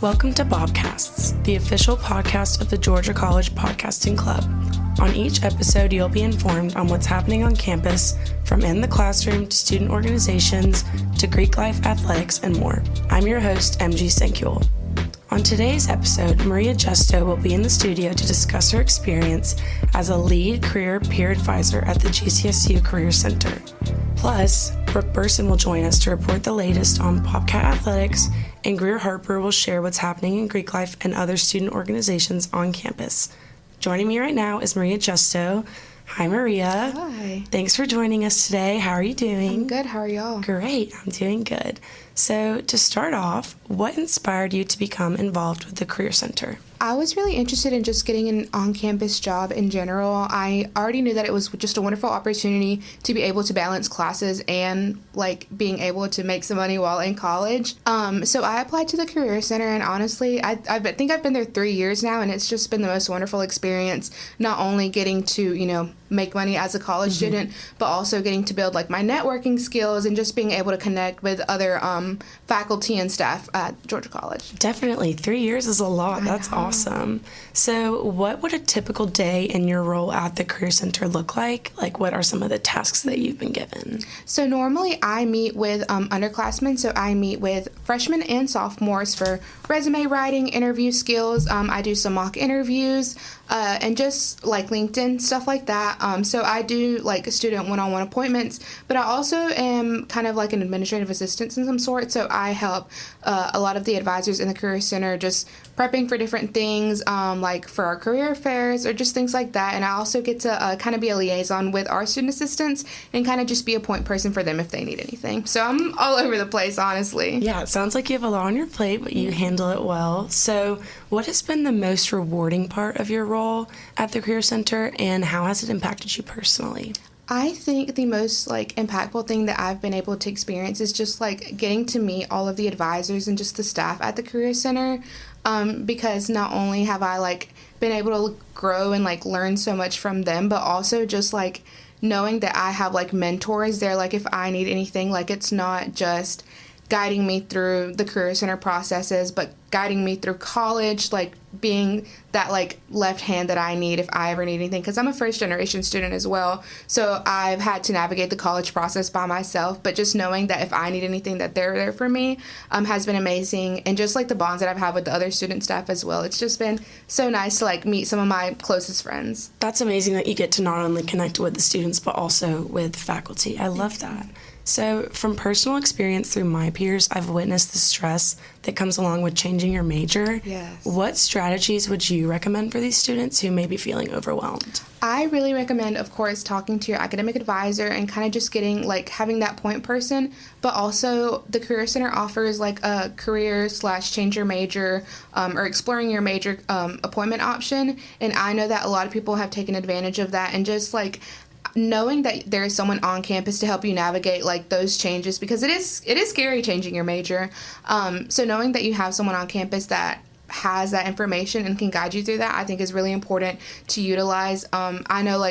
Welcome to Bobcasts, the official podcast of the Georgia College Podcasting Club. On each episode, you'll be informed on what's happening on campus, from in the classroom to student organizations to Greek life, athletics, and more. I'm your host, MG Sinkule. On today's episode, Maria Justo will be in the studio to discuss her experience as a lead career peer advisor at the GCSU Career Center. Plus, Brooke Burson will join us to report the latest on Bobcat athletics, and Greer Harper will share what's happening in Greek life and other student organizations on campus. Joining me right now is Maria Justo. Hi, Maria. Hi. Thanks for joining us today. How are you doing? I'm good. How are y'all? Great. I'm doing good. So, to start off, what inspired you to become involved with the Career Center? I was really interested in just getting an on-campus job in general. I already knew that it was just a wonderful opportunity to be able to balance classes and being able to make some money while in college. So I applied to the Career Center, and honestly, I think I've been there 3 years now, and it's just been the most wonderful experience. Not only getting to make money as a college student, but also getting to build my networking skills and just being able to connect with other faculty and staff at Georgia College. Definitely. 3 years is a lot. That's awesome. So what would a typical day in your role at the Career Center look like? What are some of the tasks that you've been given? So normally I meet with underclassmen. So I meet with freshmen and sophomores for resume writing, interview skills. I do some mock interviews and just LinkedIn, stuff like that. So I do student one-on-one appointments, but I also am kind of an administrative assistant in some sort. So I help a lot of the advisors in the Career Center just prepping for different things, for our career fairs or just things like that. And I also get to kind of be a liaison with our student assistants and kind of just be a point person for them if they need anything. So I'm all over the place, honestly. Yeah, it sounds like you have a lot on your plate, but you handle it well. So what has been the most rewarding part of your role at the Career Center, and how has it impacted you personally? I think the most impactful thing that I've been able to experience is just getting to meet all of the advisors and just the staff at the Career Center, because not only have I been able to grow and learn so much from them, but also just knowing that I have mentors there, if I need anything, it's not just guiding me through the Career Center processes, but guiding me through college, being that left hand that I need if I ever need anything, because I'm a first generation student as well. So I've had to navigate the college process by myself, but just knowing that if I need anything that they're there for me has been amazing. And just the bonds that I've had with the other student staff as well. It's just been so nice to meet some of my closest friends. That's amazing that you get to not only connect with the students, but also with faculty. I love that. So from personal experience through my peers, I've witnessed the stress that comes along with changing your major. Yes. What strategies would you recommend for these students who may be feeling overwhelmed? I really recommend, of course, talking to your academic advisor and kind of just getting, having that point person, but also the Career Center offers, a career/change your major or exploring your major appointment option, and I know that a lot of people have taken advantage of that, and just, knowing that there is someone on campus to help you navigate those changes, because it is scary changing your major. So knowing that you have someone on campus that has that information and can guide you through that, I think is really important to utilize. I know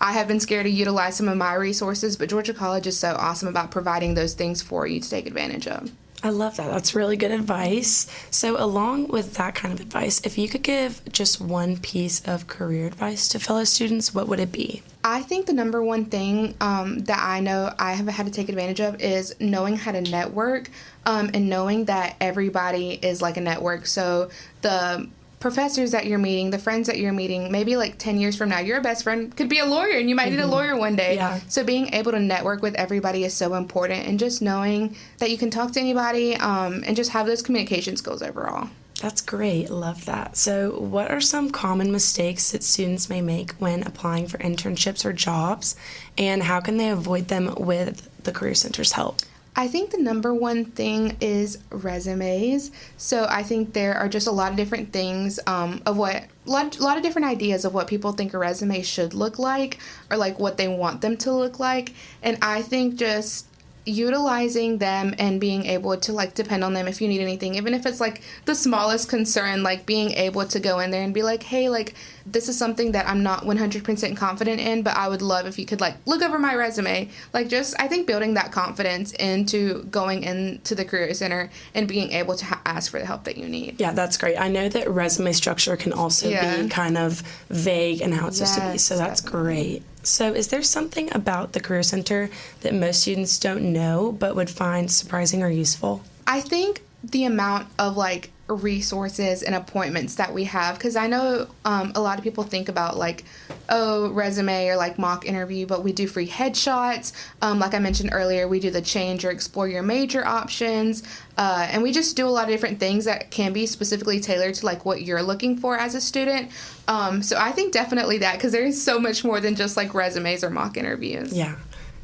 I have been scared to utilize some of my resources, but Georgia College is so awesome about providing those things for you to take advantage of. I love that. That's really good advice. So along with that kind of advice, if you could give just one piece of career advice to fellow students, what would it be? I think the number one thing that I know I have had to take advantage of is knowing how to network and knowing that everybody is like a network. So the professors that you're meeting, the friends that you're meeting, maybe 10 years from now, your best friend could be a lawyer and you might need a lawyer one day. Yeah. So being able to network with everybody is so important, and just knowing that you can talk to anybody and just have those communication skills overall. That's great. Love that. So what are some common mistakes that students may make when applying for internships or jobs, and how can they avoid them with the Career Center's help? I think the number one thing is resumes. So I think there are just a lot of different things of what, a lot of different ideas of what people think a resume should look like, or what they want them to look like. And I think just utilizing them and being able to like depend on them if you need anything, even if it's like the smallest concern, like being able to go in there and be like, hey, like this is something that I'm not 100% confident in, but I would love if you could like look over my resume. Like just I think building that confidence into going into the Career Center and being able to ask for the help that you need. Yeah, that's great. I know that resume structure can also be kind of vague in how it's supposed to be, so that's great. So is there something about the Career Center that most students don't know but would find surprising or useful? I think the amount of like resources and appointments that we have, because I know a lot of people think about like, oh, resume or like mock interview, but we do free headshots. Like I mentioned earlier, we do the change or explore your major options, and we just do a lot of different things that can be specifically tailored to like what you're looking for as a student. So I think definitely that, because there is so much more than just like resumes or mock interviews. Yeah.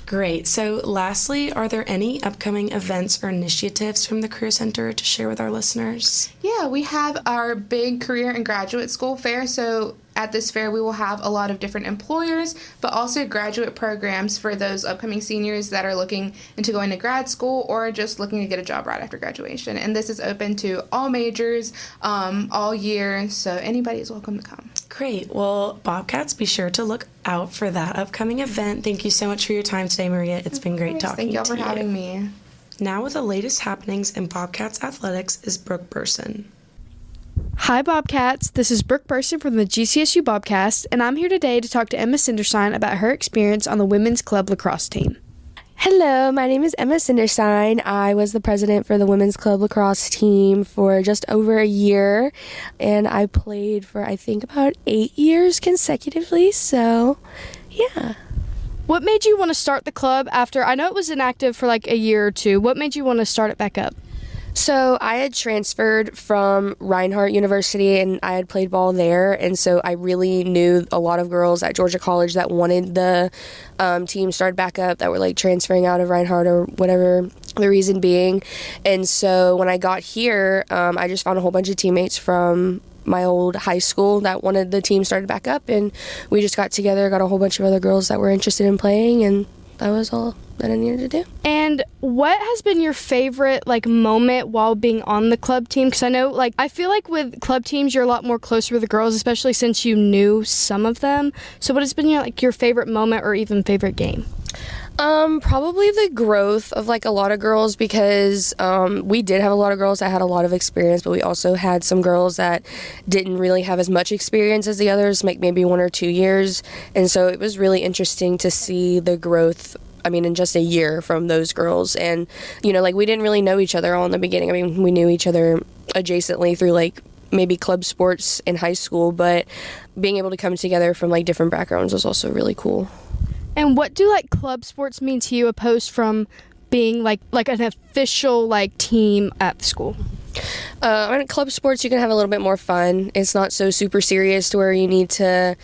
Great. So lastly, are there any upcoming events or initiatives from the Career Center to share with our listeners? Yeah, we have our big career and graduate school fair. So at this fair, we will have a lot of different employers, but also graduate programs for those upcoming seniors that are looking into going to grad school or just looking to get a job right after graduation. And this is open to all majors all year, so anybody is welcome to come. Great. Well, Bobcats, be sure to look out for that upcoming event. Thank you so much for your time today, Maria. It's been great talking to you. Thank y'all for having me. Now with the latest happenings in Bobcats athletics is Brooke Burson. Hi, Bobcats. This is Brooke Burson from the GCSU Bobcast, and I'm here today to talk to Emma Sindersine about her experience on the women's club lacrosse team. Hello, my name is Emma Sindersine. I was the president for the women's club lacrosse team for just over a year, and I played for, I think, about 8 years consecutively, so yeah. What made you want to start the club after, I know it was inactive for like a year or two, what made you want to start it back up? So I had transferred from Reinhardt University and I had played ball there, and so I really knew a lot of girls at Georgia College that wanted the team started back up, that were like transferring out of Reinhardt or whatever the reason being. And so when I got here, I just found a whole bunch of teammates from my old high school that wanted the team started back up, and we just got together, got a whole bunch of other girls that were interested in playing, and that was all that I needed to do. And what has been your favorite like moment while being on the club team? Because I know, like, I feel like with club teams you're a lot more closer with the girls, especially since you knew some of them. So what has been your favorite moment or even favorite game? Probably the growth of like a lot of girls, because we did have a lot of girls that had a lot of experience, but we also had some girls that didn't really have as much experience as the others, like maybe 1 or 2 years. And so it was really interesting to see the growth, I mean, in just a year from those girls. And, you know, like we didn't really know each other all in the beginning. I mean, we knew each other adjacently through like maybe club sports in high school, but being able to come together from like different backgrounds was also really cool. And what do like club sports mean to you opposed from being like an official like team at the school? In club sports, you can have a little bit more fun. It's not so super serious to where you need to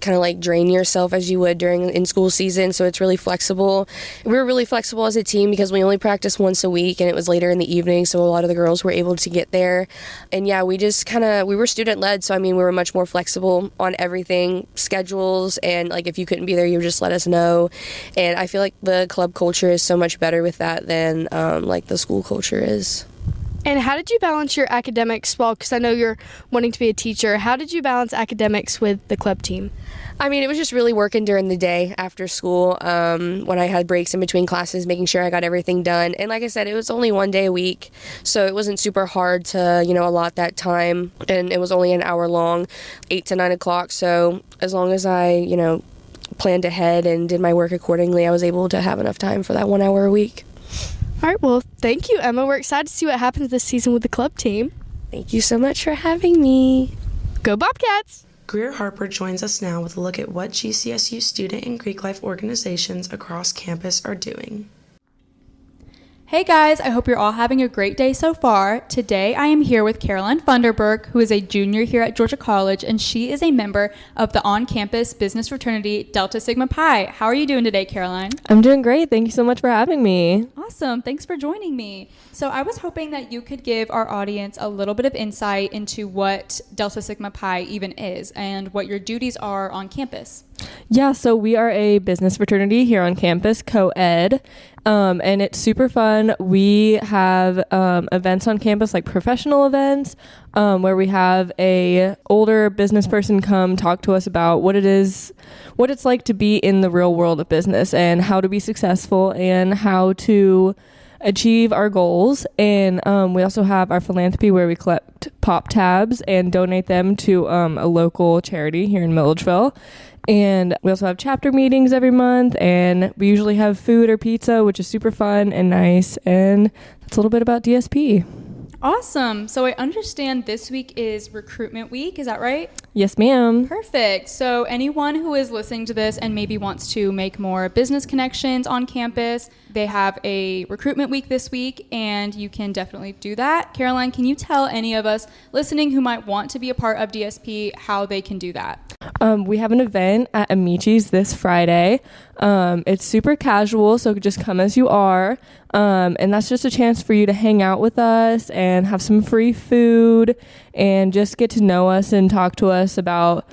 kind of like drain yourself as you would during in school season, so it's really flexible. We were really flexible as a team because we only practiced once a week and it was later in the evening, so a lot of the girls were able to get there. And yeah, we were student led, so I mean we were much more flexible on everything, schedules, and like if you couldn't be there you would just let us know. And I feel like the club culture is so much better with that than like the school culture is. And how did you balance your academics? Well, because I know you're wanting to be a teacher. How did you balance academics with the club team? I mean, it was just really working during the day after school, when I had breaks in between classes, making sure I got everything done. And like I said, it was only 1 day a week, so it wasn't super hard to, allot that time. And it was only an hour long, 8 to 9 o'clock. So as long as I, planned ahead and did my work accordingly, I was able to have enough time for that 1 hour a week. All right, well, thank you, Emma. We're excited to see what happens this season with the club team. Thank you so much for having me. Go Bobcats! Greer Harper joins us now with a look at what GCSU student and Greek life organizations across campus are doing. Hey guys, I hope you're all having a great day so far. Today I am here with Caroline Funderburke, who is a junior here at Georgia College, and she is a member of the on-campus business fraternity Delta Sigma Pi. How are you doing today, Caroline? I'm doing great. Thank you so much for having me. Awesome. Thanks for joining me. So I was hoping that you could give our audience a little bit of insight into what Delta Sigma Pi even is and what your duties are on campus. Yeah, so we are a business fraternity here on campus, co-ed, and it's super fun. We have events on campus, like professional events, where we have a older business person come talk to us about what it's like to be in the real world of business and how to be successful and how to achieve our goals. And we also have our philanthropy, where we collect pop tabs and donate them to a local charity here in Milledgeville. And we also have chapter meetings every month, and we usually have food or pizza, which is super fun and nice. And that's a little bit about DSP. Awesome. So I understand this week is recruitment week. Is that right? Yes, ma'am. Perfect. So anyone who is listening to this and maybe wants to make more business connections on campus, they have a recruitment week this week, and you can definitely do that. Caroline, can you tell any of us listening who might want to be a part of DSP how they can do that? We have an event at Amici's this Friday. It's super casual, so just come as you are. And that's just a chance for you to hang out with us and have some free food and just get to know us and talk to us about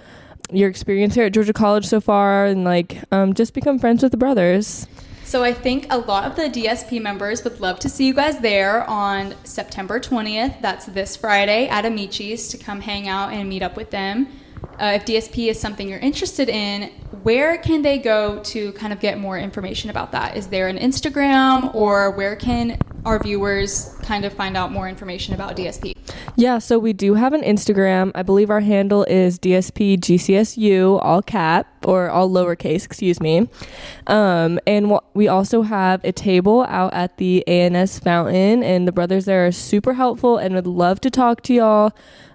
your experience here at Georgia College so far, and just become friends with the brothers. So I think a lot of the DSP members would love to see you guys there on September 20th. That's this Friday at Amici's, to come hang out and meet up with them. If DSP is something you're interested in, where can they go to kind of get more information about that? Is there an Instagram, or where can our viewers kind of find out more information about DSP? Yeah, so we do have an Instagram. I believe our handle is DSP GCSU, all cap, or all lowercase, excuse me. And we also have a table out at the ANS fountain, and the brothers there are super helpful and would love to talk to y'all.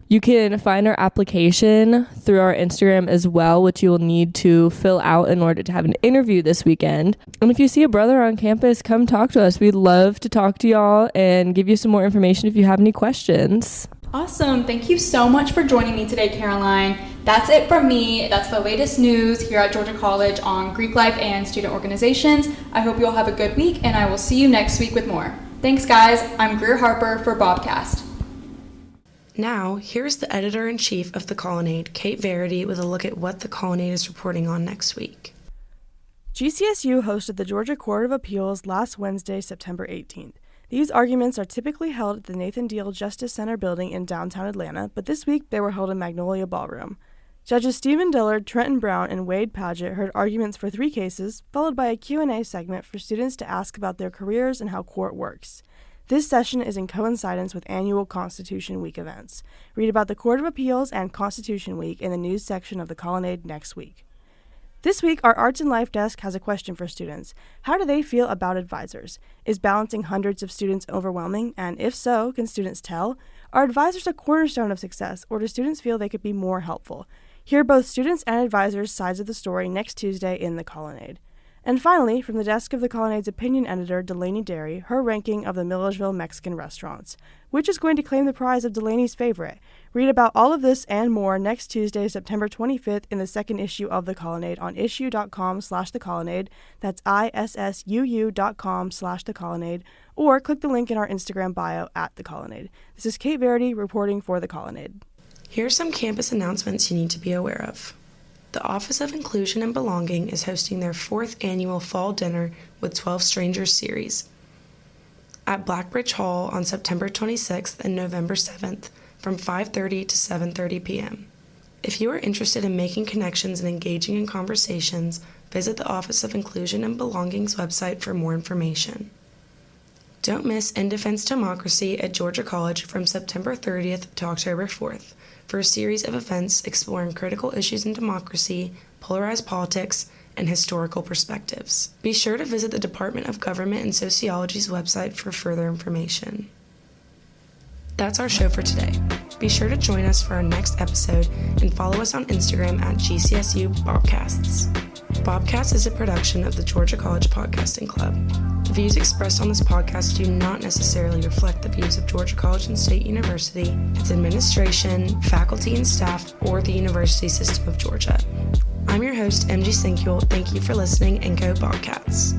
You can find our application through our Instagram as well, which you will need to fill out in order to have an interview this weekend. And if you see a brother on campus, come talk to us. We'd love to talk to y'all and give you some more information if you have any questions. Awesome. Thank you so much for joining me today, Caroline. That's it from me. That's the latest news here at Georgia College on Greek life and student organizations. I hope you all have a good week, and I will see you next week with more. Thanks, guys. I'm Greer Harper for Bobcast. Now, here's the editor-in-chief of the Colonnade, Kate Verity, with a look at what the Colonnade is reporting on next week. GCSU hosted the Georgia Court of Appeals last Wednesday, September 18th. These arguments are typically held at the Nathan Deal Justice Center building in downtown Atlanta, but this week they were held in Magnolia Ballroom. Judges Stephen Dillard, Trenton Brown, and Wade Padgett heard arguments for 3 cases, followed by a Q&A segment for students to ask about their careers and how court works. This session is in coincidence with annual Constitution Week events. Read about the Court of Appeals and Constitution Week in the news section of the Colonnade next week. This week, our Arts and Life desk has a question for students. How do they feel about advisors? Is balancing hundreds of students overwhelming? And if so, can students tell? Are advisors a cornerstone of success, or do students feel they could be more helpful? Hear both students and advisors' sides of the story next Tuesday in the Colonnade. And finally, from the desk of the Colonnade's opinion editor, Delaney Derry, her ranking of the Milledgeville Mexican restaurants. Which is going to claim the prize of Delaney's favorite? Read about all of this and more next Tuesday, September 25th in the second issue of the Colonnade on issue.com/thecolonnade. That's issuu.com/thecolonnade. Or click the link in our Instagram bio at the Colonnade. This is Kate Verity reporting for the Colonnade. Here are some campus announcements you need to be aware of. The Office of Inclusion and Belonging is hosting their 4th annual Fall Dinner with 12 Strangers series at Blackbridge Hall on September 26th and November 7th from 5:30 to 7:30 p.m. If you are interested in making connections and engaging in conversations, visit the Office of Inclusion and Belonging's website for more information. Don't miss In Defense Democracy at Georgia College from September 30th to October 4th for a series of events exploring critical issues in democracy, polarized politics, and historical perspectives. Be sure to visit the Department of Government and Sociology's website for further information. That's our show for today. Be sure to join us for our next episode and follow us on Instagram at GCSU Bobcasts. Bobcast is a production of the Georgia College Podcasting Club. The views expressed on this podcast do not necessarily reflect the views of Georgia College and State University, its administration, faculty and staff, or the University System of Georgia. I'm your host, MG Sinkule. Thank you for listening, and go Bobcats.